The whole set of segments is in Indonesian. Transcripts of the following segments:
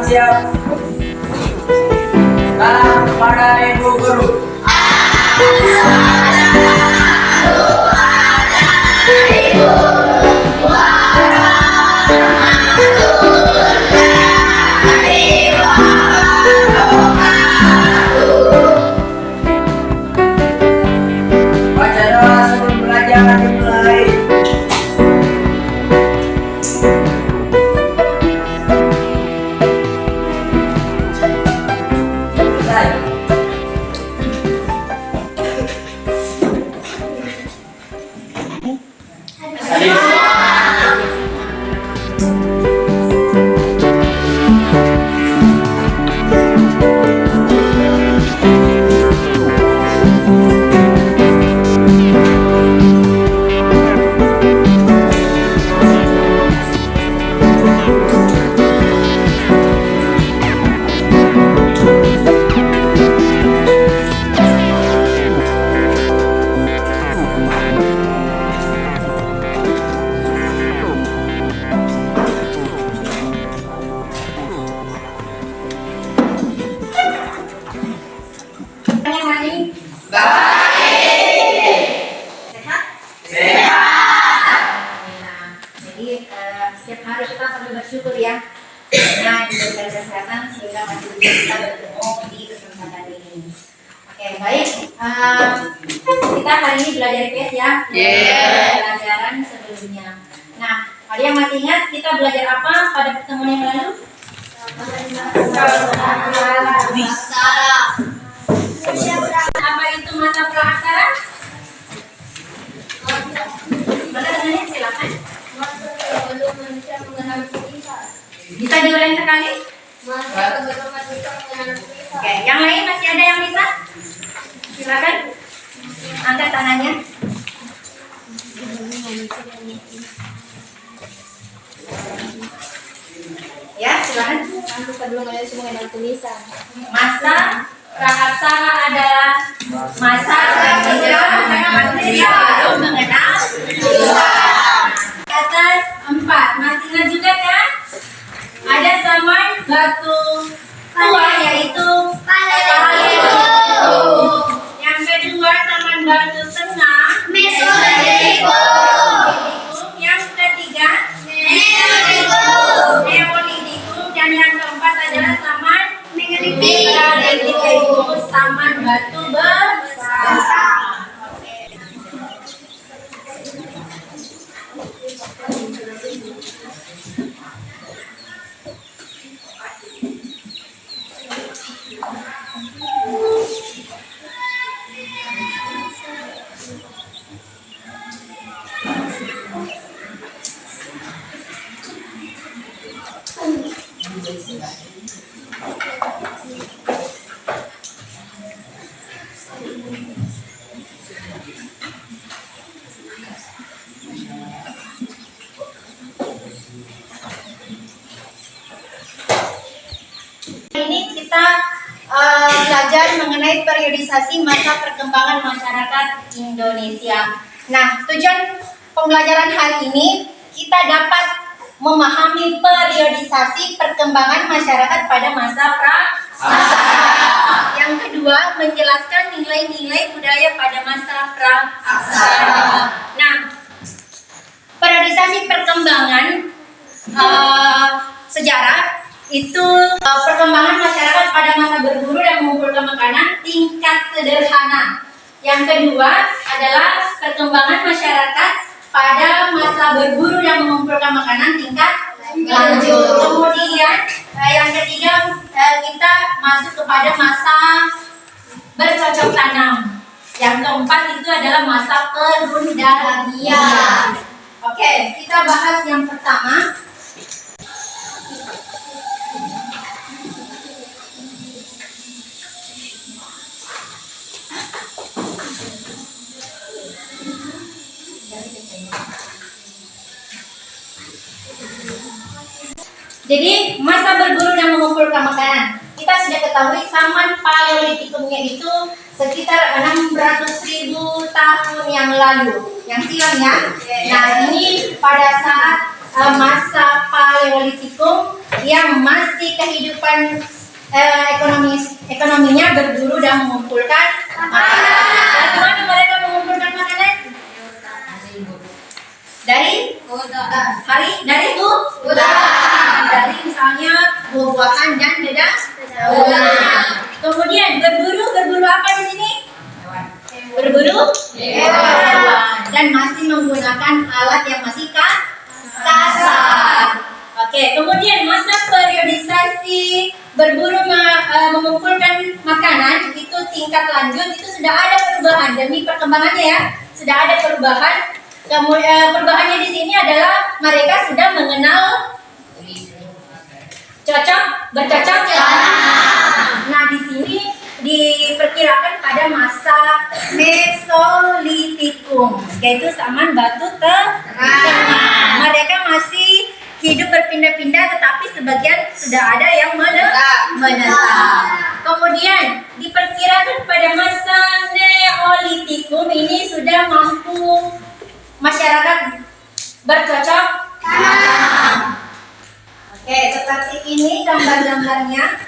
Siap. Salam kepada Ibu Guru. Baca doa sebelum belajar dimulai. Setiap hari kita perlu bersyukur ya, karena diberikan kesehatan sehingga masih bisa kita bertemu di kesempatan ini. Oke, baik. Kita hari ini belajar IPS ya. Pelajaran sebelumnya. Nah, kalian masih ingat kita belajar apa pada pertemuan yang lalu? Apa itu masa praaksara? Mana dengannya silakan. Sebelum manusia mengenal tulisan. Bisa diulang sekali? Sebelum manusia mengenal tulisan. Oke, yang lain masih ada yang bisa? Silakan. Angkat tangannya. Ya, silakan. Sebelum manusia mengenal tulisan. Masa praaksara adalah masa ketika manusia belum mengenal tulisan. Atas 4, masih ingat juga kan? Ada saman batu tua yaitu Paleolitikum. Yang kedua saman batu tengah Mesolitikum. Yang ketiga Neolitikum. Dan yang keempat adalah saman Megalitikum. Saman batu besar. Ini kita belajar mengenai periodisasi masa perkembangan masyarakat Indonesia. Nah, tujuan pembelajaran hari ini kita dapat memahami periodisasi perkembangan masyarakat pada masa praaksara. Yang kedua, menjelaskan nilai-nilai budaya pada masa praaksara. Nah, periodisasi perkembangan sejarah itu perkembangan masyarakat pada masa berburu dan mengumpulkan makanan tingkat sederhana. Yang kedua adalah perkembangan masyarakat pada masa berburu dan mengumpulkan makanan tingkat lanjut. Kemudian yang ketiga kita masuk kepada masa bercocok tanam. Yang keempat itu adalah masa perundanian. Oke, kita bahas yang pertama. Jadi masa berburu dan mengumpulkan makanan. Kita sudah ketahui zaman Paleolitikumnya itu sekitar 600.000 tahun yang lalu. yang silam ya. Nah, ini pada saat masa Paleolitikum yang masih kehidupan ekonominya berburu dan mengumpulkan makanan. Bagaimana mereka mengumpulkan makanan? Dari dari dari misalnya buah-buahan dan dedaunan. Kemudian berburu apa di sini? Berburu hewan dan masih menggunakan alat yang masih kasar. Oke, kemudian masa periodisasi berburu mengumpulkan makanan itu tingkat lanjut itu sudah ada perubahan demi perkembangannya ya. Sudah ada perubahan. Perubahannya di sini adalah mereka sudah mengenal bercocok tanam. Nah, di sini diperkirakan pada masa Mesolitikum, yaitu zaman batu terang. Mereka masih hidup berpindah-pindah, tetapi sebagian sudah ada yang menetap. Kemudian diperkirakan pada masa Neolitikum ini sudah mampu masyarakat bercocok tanam. Oke, seperti ini gambar-gambarnya.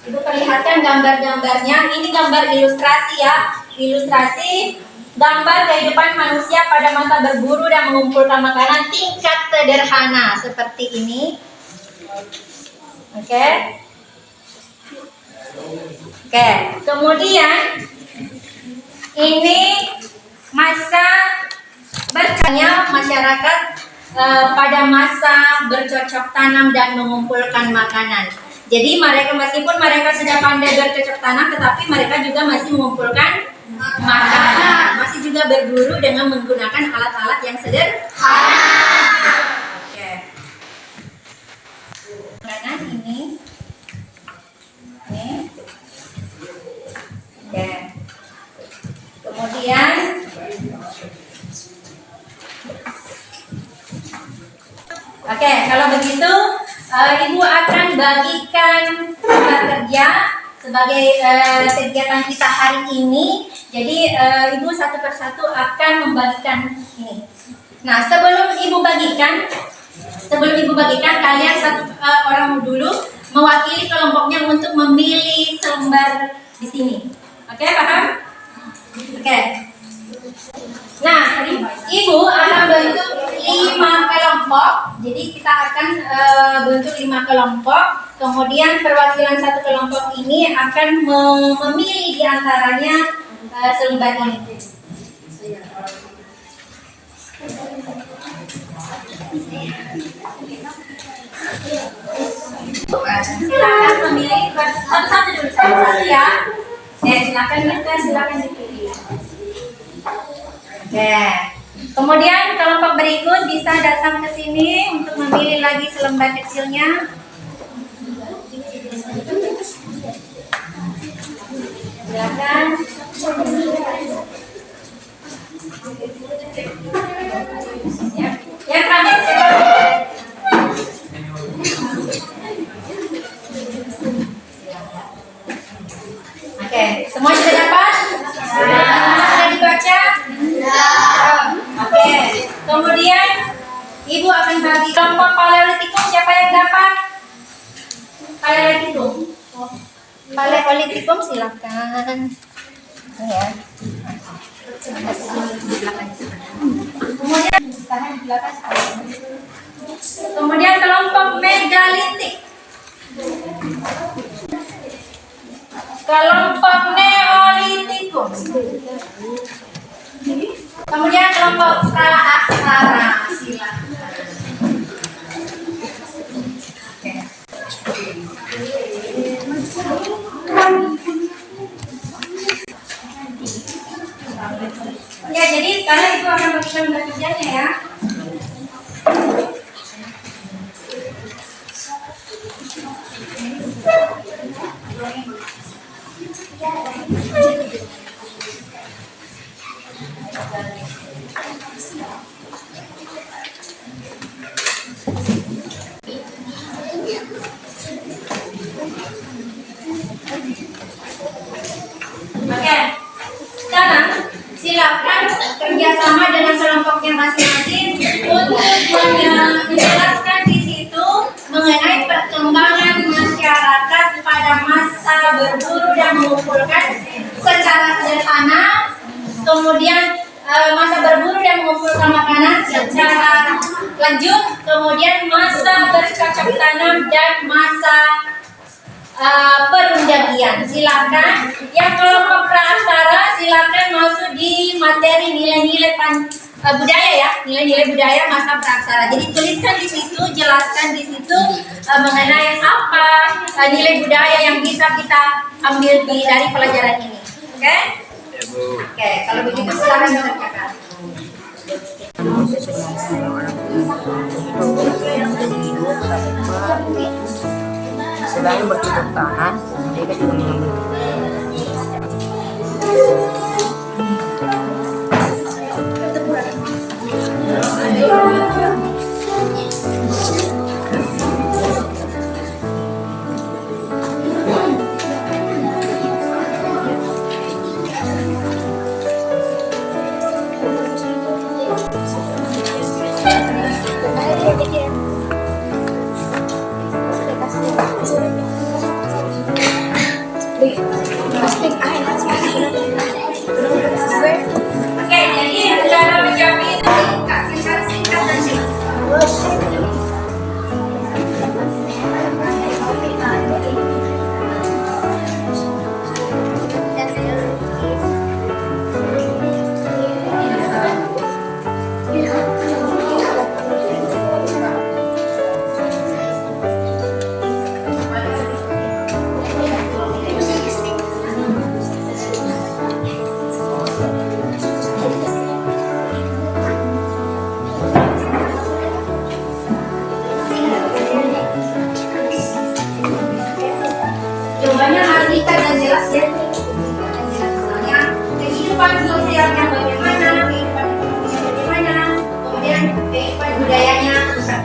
Ibu perlihatkan gambar-gambarnya. Ini gambar ilustrasi ya. Ilustrasi gambar kehidupan manusia pada masa berburu dan mengumpulkan makanan tingkat sederhana seperti ini. Oke. Kemudian ini masa bertanya masyarakat pada masa bercocok tanam dan mengumpulkan makanan. Jadi meskipun mereka sudah pandai bercocok tanam, tetapi mereka juga masih mengumpulkan makanan, masih juga berburu dengan menggunakan alat-alat yang sederhana. Oke. Makanan ini. Oke. Kemudian oke, kalau begitu Ibu akan bagikan tugas kerja sebagai kegiatan kita hari ini. Jadi Ibu satu persatu akan membagikan ini. Nah, sebelum Ibu bagikan, kalian satu orang dulu mewakili kelompoknya untuk memilih selembar di sini. Oke, paham? Oke. Nah, Ibu akan bentuk 5 kelompok. Jadi kita akan bentuk 5 kelompok. Kemudian perwakilan satu kelompok ini akan memilih di antaranya selembar ini. Silakan memilih satu-satu dulu, satu-satu ya. Silakan dipilih. Oke. Kemudian kelompok berikut bisa datang ke sini untuk memilih lagi selembar kecilnya. Silakan. Yang terakhir siapa? Oke, semua sudah dapat? Sudah dibaca? Oke, kemudian Ibu akan bagi kelompok Paleolitikum. Siapa yang dapat? Paleolitikum silakan. Ya. Kemudian kelompok Megalitik. Kelompok Neolitikum. Kemudian kelompok Praaksara, silakan. Ya, jadi sekarang Ibu akan bagikan kerjanya ya. Oke, sekarang silakan kerja sama dengan kelompoknya masing-masing untuk menjelaskan di situ mengenai perkembangan masyarakat pada masa berburu dan mengumpulkan secara sederhana, kemudian masa berburu dan mengumpulkan makanan secara lanjut, kemudian masa bercocok tanam dan masa perundagian. Silakan yang kelompok praaksara silakan masuk di materi nilai-nilai budaya ya, nilai-nilai budaya masa praaksara. Jadi tuliskan di situ, jelaskan di situ mengenai apa nilai budaya yang bisa kita ambil dari pelajaran ini. Oke? Oke, kalau begitu silakan dikerjakan. Selain bercocok tanam, mereka juga mengambil Oke, jadi cara menjawab itu singkat dan jelas. Jawabannya harus singkat dan jelas ya. Misalnya kehidupan sosialnya bagaimana, kehidupan ekonominya bagaimana, kemudian kehidupan budayanya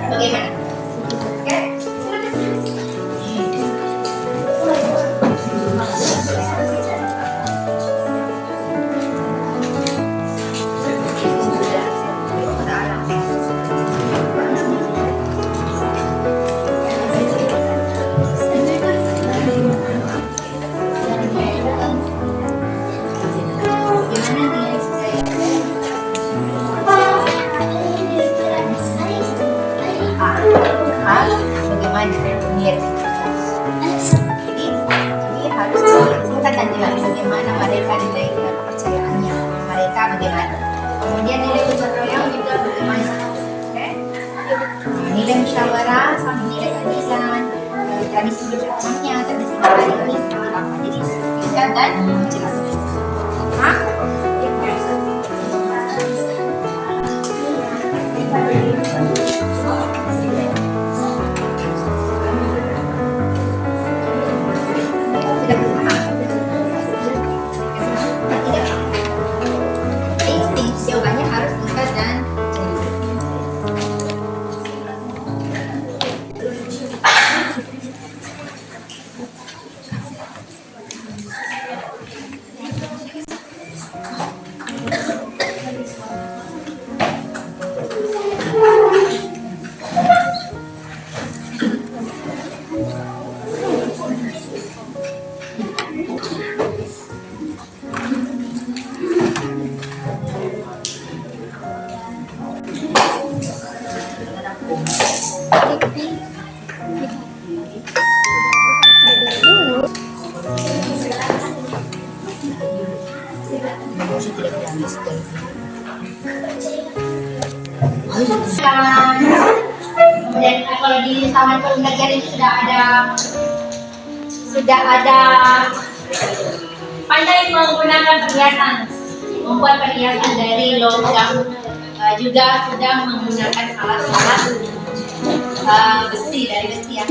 bagaimana. Oke? Bagaimana nilai jadi harus singkat dan jelas bagaimana mereka nilai kepercayaannya mereka bagaimana, kemudian nilai gotong royong juga bagaimana. Oke? Nilai musyawarah sama nilai keadilan, tradisi beragamnya, tradisi beragamnya sama apa, jadi singkat dan jelas. Hah? Jawabannya harus singkat dan jelas. Kemudian kalau di taman perundagian ini sudah ada pandai menggunakan perhiasan, membuat perhiasan dari logam, juga sudah menggunakan alat-alat besi dari besi ya.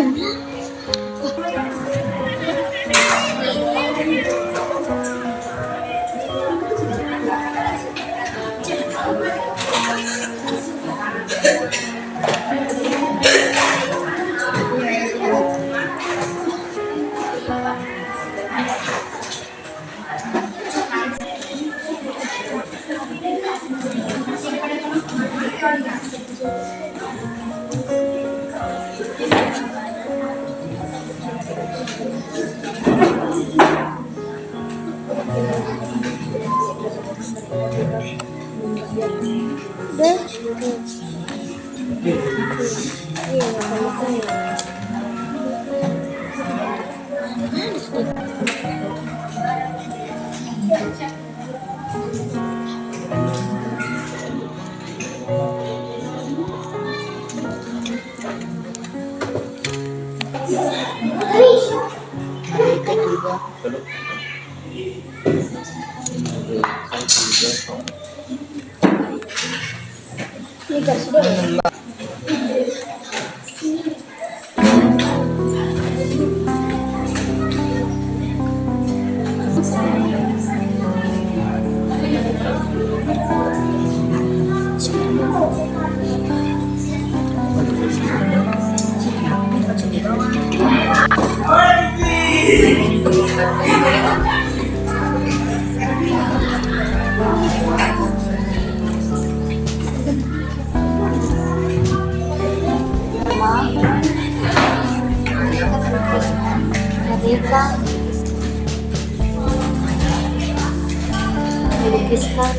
Melukiskan.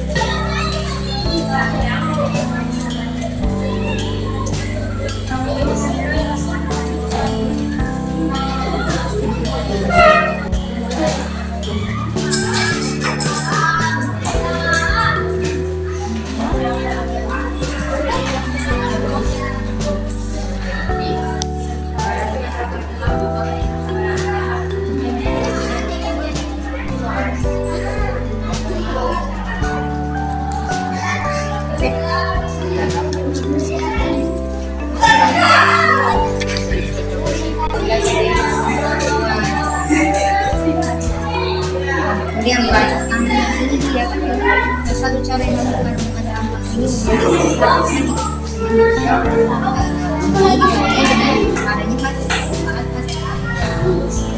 Kemudian bacakan ini dia kan satu cara yang melakukan ini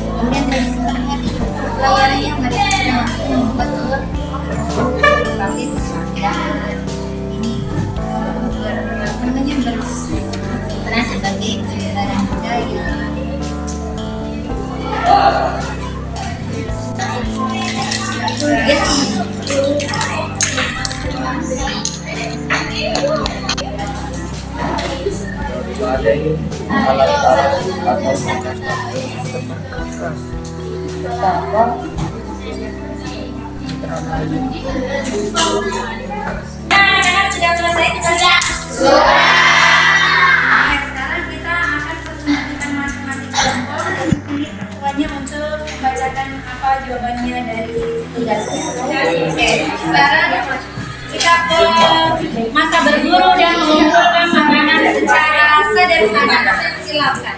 kemudian dari sebenarnya layanannya membuat ini berperan sebagai penyebaran budaya. Ada ini alat-alat atau Anak-anak sudah selesai dibaca? Sudah. Sekarang kita akan pertemukan masing-masing kelompok dan ini ketuanya untuk membacakan apa jawabannya dari tugasnya. Oke, sekarang kita ke masa berburu dan mengumpulkan makanan secara sederhana. Silakan.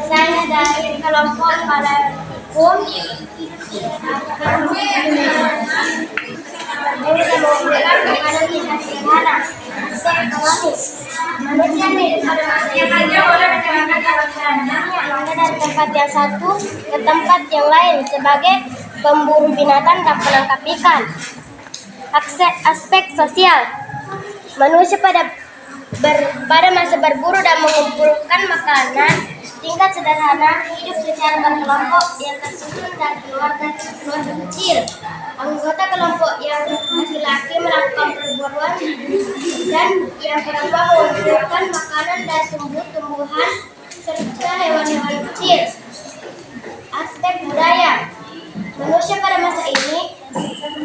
Saya dari kelompok pada hukum mengumpulkan makanan yang sederhana. Saya manis. Manusia pada masa yang hanya boleh menjalankan jalan-jalannya dari tempat yang satu ke tempat yang lain sebagai pemburu binatang dan penangkap ikan. Aspek sosial. Manusia pada masa berburu dan mengumpulkan makanan tingkat sederhana, hidup secara berkelompok yang tersusun dari keluarga kecil. Anggota kelompok yang laki-laki melakukan perburuan dan yang perempuan mengumpulkan makanan dan tumbuh-tumbuhan serta hewan-hewan kecil. Aspek budaya. Manusia pada masa ini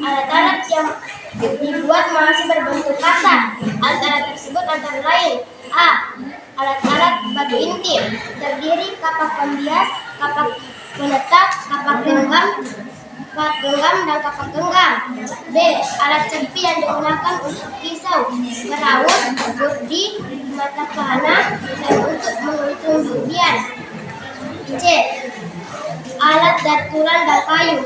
alat-alat yang dibuat masih berbentuk kata. Alat-alat tersebut antara lain: A. Alat-alat batu inti terdiri kapak pembias, kapak penetap, kapak genggam, dan kapak genggam. B. Alat cepi yang digunakan untuk pisau, peraut, burdi, mata panah, dan untuk menghitung durian. C. Alat daturan dan kayu.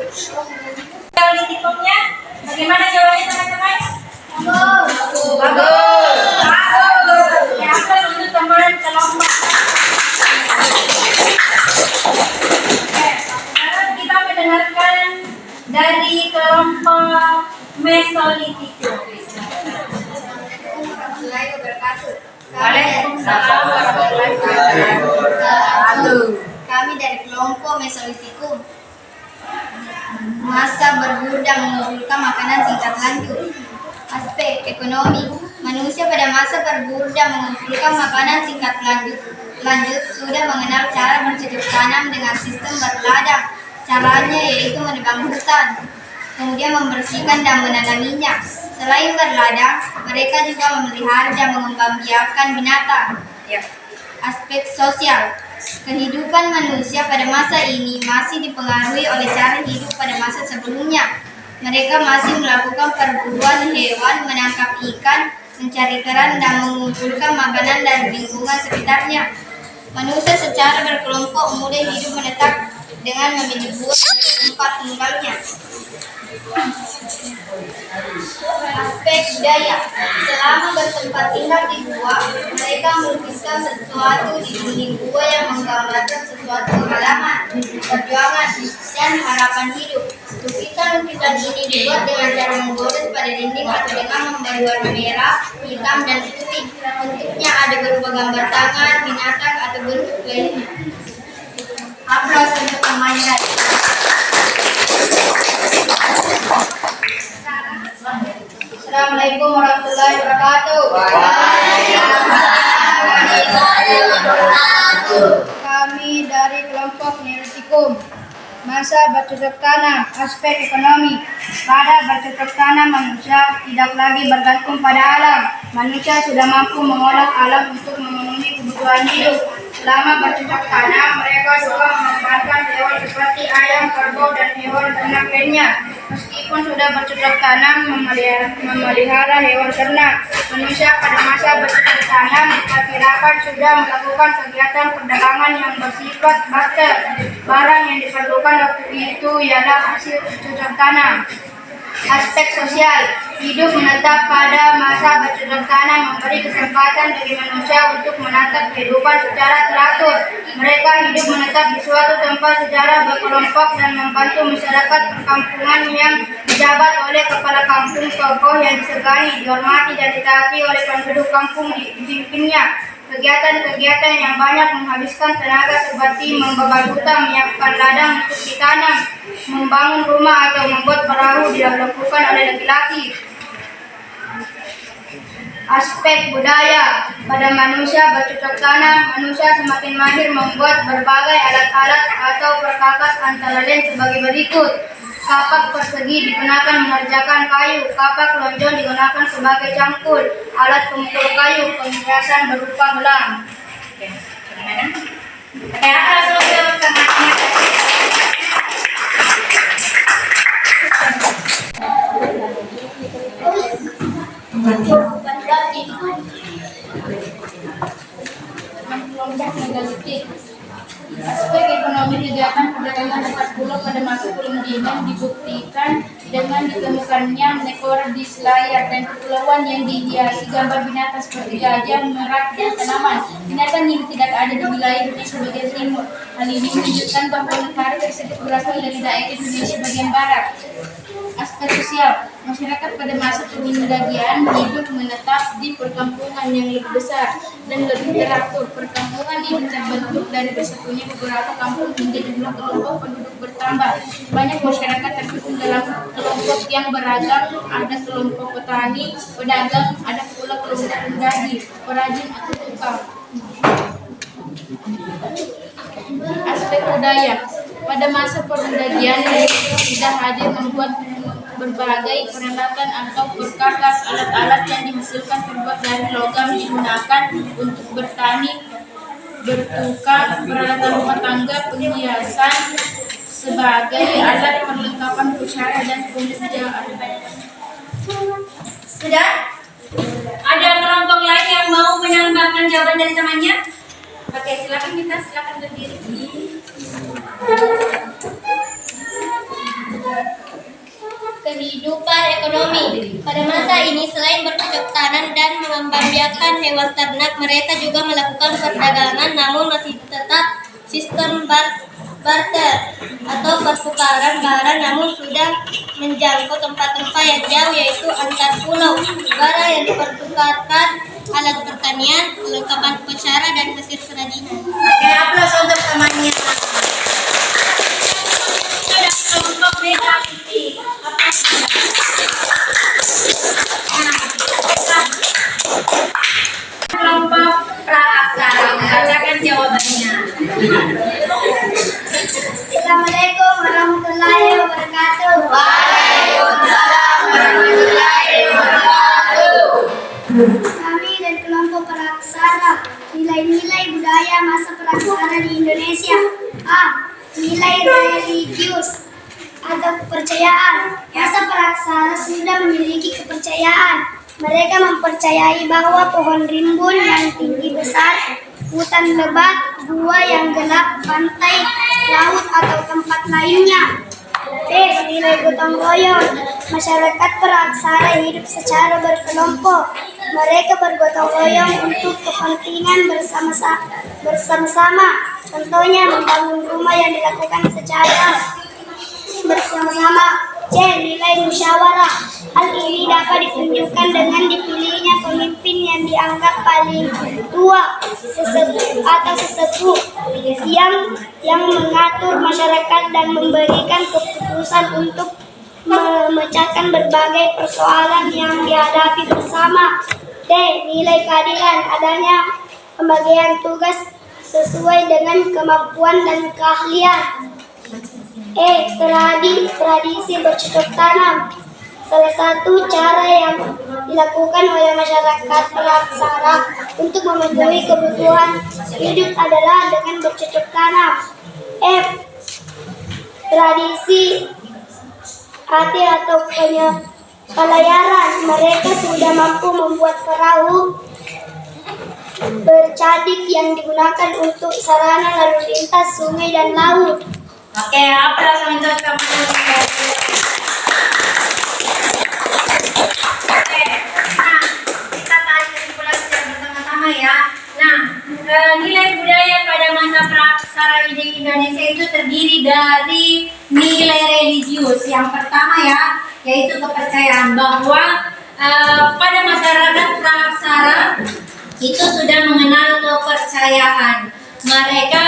Politiknya bagaimana jawabannya teman-teman? Bagus. Bagus. Ya, untuk teman kelompok. Oke, sekarang kita mendengarkan kelompok Mesolitikum. Waalaikumsalam warahmatullahi wabarakatuh. Kami dari kelompok Mesolitikum. Masa berburu dan mengumpulkan makanan tingkat lanjut. Aspek ekonomi. Manusia pada masa berburu dan mengumpulkan makanan tingkat lanjut sudah mengenal cara bercocok tanam dengan sistem berladang. Caranya yaitu menebang hutan, kemudian membersihkan dan menanaminya. Selain berladang, mereka juga memelihara dan mengembangbiakan binatang. Aspek sosial. Kehidupan manusia pada masa ini masih dipengaruhi oleh cara hidup pada masa sebelumnya. Mereka masih melakukan perburuan hewan, menangkap ikan, mencari kerang, dan mengumpulkan makanan dari lingkungan sekitarnya. Manusia secara berkelompok mulai hidup menetap dengan memilih buah dari tempat tinggalnya. Aspek budaya. Selama bertempat tinggal di gua, mereka melukiskan sesuatu di dinding gua yang menggambarkan sesuatu pengalaman, perjuangan, dan harapan hidup. Lukisan-lukisan ini dibuat dengan cara menggores pada dinding atau dengan memberi warna merah, hitam, dan putih. Bentuknya ada berupa gambar tangan, binatang, atau bentuk lainnya. Aplaus untuk pemainan. Assalamualaikum warahmatullahi wabarakatuh. Kami dari kelompok Mesolitikum. Masa bercocok tanam. Aspek ekonomi. Pada bercocok tanam, manusia tidak lagi bergantung pada alam. Manusia sudah mampu mengolah alam untuk memenuhi kebutuhan hidup. Selama bercocok tanam, mereka juga mengembangkan hewan seperti ayam, kerbau, dan hewan ternak lainnya. Meskipun sudah bercocok tanam, memelihara hewan ternak, manusia pada masa bercocok tanam diperkirakan sudah melakukan kegiatan perdagangan yang bersifat barter. Barang yang diperlukan waktu itu ialah hasil bercocok tanam. Aspek sosial. Hidup menetap pada masa bercocok tanam memberi kesempatan bagi manusia untuk menatap kehidupan secara teratur. Mereka hidup menetap di suatu tempat secara berkelompok dan membantu masyarakat perkampungan yang dijabat oleh kepala kampung, tokoh yang disegani, dihormati, dan ditaati oleh penduduk kampung dipimpinnya. Kegiatan-kegiatan yang banyak menghabiskan tenaga seperti membebas hutan, menyiapkan ladang untuk ditanam, membangun rumah atau membuat perahu dilakukan oleh laki-laki. Aspek budaya. Pada manusia bercocok tanam, manusia semakin mahir membuat berbagai alat-alat atau perkakas antara lain sebagai berikut. Kapak persegi digunakan mengerjakan kayu, kapak lonjong digunakan sebagai cangkul, alat pemukul kayu, penghiasan berupa gelang. Oke, bagaimana? Apa pertanyaannya? Aspek ekonomi kegiatan perdagangan dekat pulau pada masa kolonial dibuktikan dengan ditemukannya nekor di selayar dan kepulauan yang dihiasi gambar binatang seperti gajah, merak, dan tanaman. Binatang ini tidak ada di wilayah Indonesia bagian timur. Hal ini menunjukkan bahwa negara tersebut berasal dari daerah Indonesia bagian barat. Aspek sosial. Masyarakat pada masa pengindagian hidup menetap di perkampungan yang lebih besar dan lebih teratur. Perkampungan ini terbentuk dari bersatunya beberapa kampung hingga jumlah kelompok penduduk bertambah. Banyak masyarakat tergabung dalam kelompok yang beragam. Ada kelompok petani, pedagang, ada pula kelompok pendagi, perajin atau tukang. Aspek budaya. Pada masa perundagian, mereka tidak hadir membuat berbagai peralatan atau perkakas. Alat-alat yang dihasilkan terbuat dari logam digunakan untuk bertani, bertukar, peralatan rumah tangga, penghiasan sebagai alat perlengkapan pusara dan pekerjaan. Sudah? Ada kelompok lain yang mau menambahkan jawaban dari temannya? Oke, silakan kita, silakan berdiri. Kehidupan ekonomi. Pada masa ini selain bercocok tanam dan mengembangbiakan hewan ternak, mereka juga melakukan perdagangan namun masih tetap sistem barter atau pertukaran barang namun sudah menjangkau tempat-tempat yang jauh, yaitu antar pulau. Barang yang dipertukarkan alat pertanian, kelengkapan upacara, dan hasil kerajinan. Oke, aplaus untuk temannya. Ada kelompok beda titik. Kelompok praaksara, bacakan jawabannya. Assalamualaikum warahmatullahi wabarakatuh. Waalaikumsalam warahmatullahi wabarakatuh. Kami dari kelompok praaksara, nilai-nilai budaya masa praaksara di Indonesia. A. Nilai religius atau kepercayaan. Masa praaksara sudah memiliki kepercayaan. Mereka mempercayai bahwa pohon rimbun yang tinggi besar, hutan lebat, gua yang gelap, pantai, laut, atau tempat lainnya. B. Nilai gotong royong. Masyarakat praaksara hidup secara berkelompok. Mereka bergotong royong untuk kepentingan bersama-sama. Contohnya membangun rumah yang dilakukan secara bersama-sama. C. Nilai musyawarah. Hal ini dapat ditunjukkan dengan dipilihnya pemimpin yang dianggap paling tua, sesepuh yang mengatur masyarakat dan memberikan keputusan untuk memecahkan berbagai persoalan yang dihadapi bersama. D. Nilai keadilan. Adanya pembagian tugas sesuai dengan kemampuan dan keahlian. E. Tradisi bercocok tanam. Salah satu cara yang dilakukan oleh masyarakat praaksara untuk memenuhi kebutuhan hidup adalah dengan bercocok tanam. F. Tradisi hati atau pelayaran. Mereka sudah mampu membuat perahu bercadik yang digunakan untuk sarana lalu lintas sungai dan laut. Oke, aplaus untuk teman-teman. Oke, nah kita tarik kesimpulan secara bersama-sama ya. Nah, nilai budaya pada masa praaksara di Indonesia itu terdiri dari nilai religius. Yang pertama ya, yaitu kepercayaan bahwa pada masyarakat praaksara itu sudah mengenal kepercayaan. Mereka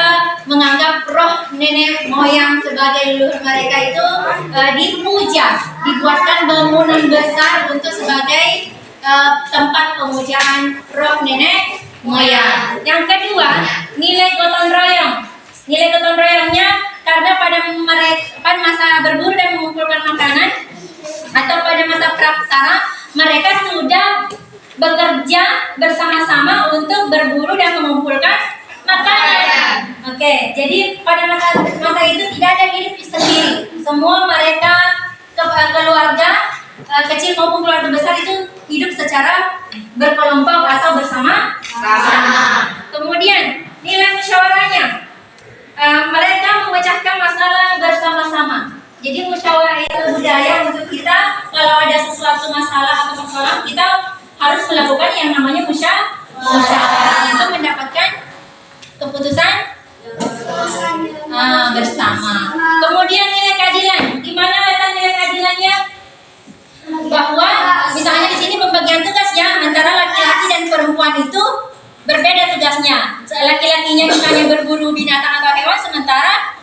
menganggap roh nenek moyang sebagai leluhur mereka itu dipuja, dibuatkan bangunan besar untuk sebagai tempat pemujaan roh nenek moyang. Yang kedua, nilai gotong royong. Nilai gotong royongnya karena pada masa berburu dan mengumpulkan makanan atau pada masa praaksara mereka sudah bekerja bersama-sama untuk berburu dan mengumpulkan makanan. Oke, jadi pada masa itu tidak ada hidup sendiri. Semua mereka keluarga kecil maupun keluarga besar itu hidup secara berkelompok atau bersama-sama. Kemudian nilai musyawarahnya, mereka memecahkan masalah bersama-sama. Jadi musyawarah itu budaya untuk kita kalau ada sesuatu masalah atau persoalan kita harus melakukan yang namanya musyawarah untuk mendapatkan keputusan bersama. Kemudian nilai keadilan. Di mana letak nilai keadilannya? Bahwa misalnya di sini pembagian tugas ya antara laki-laki dan perempuan itu berbeda tugasnya. Laki-lakinya misalnya berburu binatang atau hewan, sementara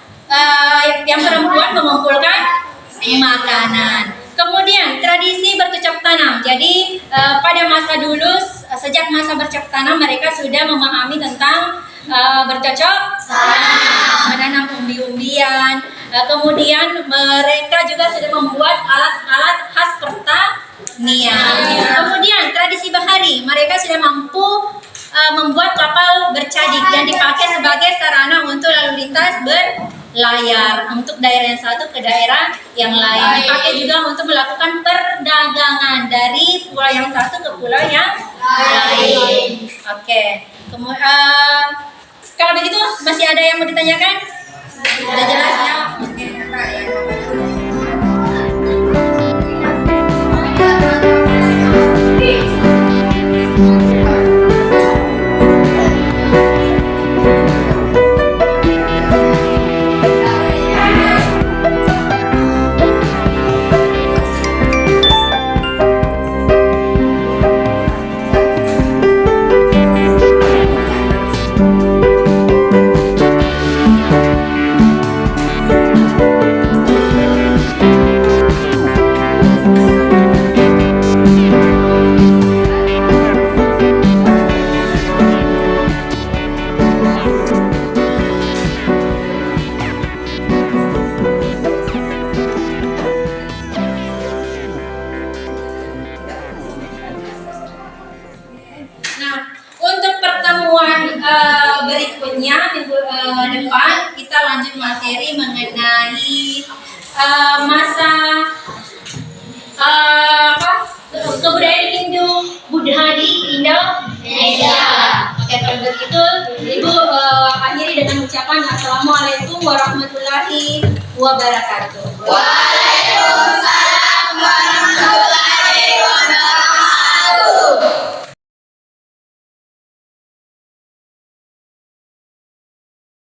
yang perempuan mengumpulkan makanan. Kemudian tradisi bercocok tanam. Jadi pada masa dulu, sejak masa bercocok tanam mereka sudah memahami tentang bercocok tanam, menanam umbi-umbian. Kemudian mereka juga sudah membuat alat-alat khas pertanian. Kemudian tradisi bahari, mereka sudah mampu membuat kapal bercadik dan dipakai sebagai sarana untuk lalu lintas berlayar untuk daerah yang satu ke daerah yang lain. Dipakai juga untuk melakukan perdagangan dari pulau yang satu ke pulau yang lain. Oke. Kemudian kalau begitu masih ada yang mau ditanyakan? Sudah jelas ya? Oke. materi mengenai masa kebudayaan Hindu Buddha di Indonesia. Oke, kalau begitu Ibu akhiri dengan ucapan Assalamualaikum warahmatullahi wabarakatuh.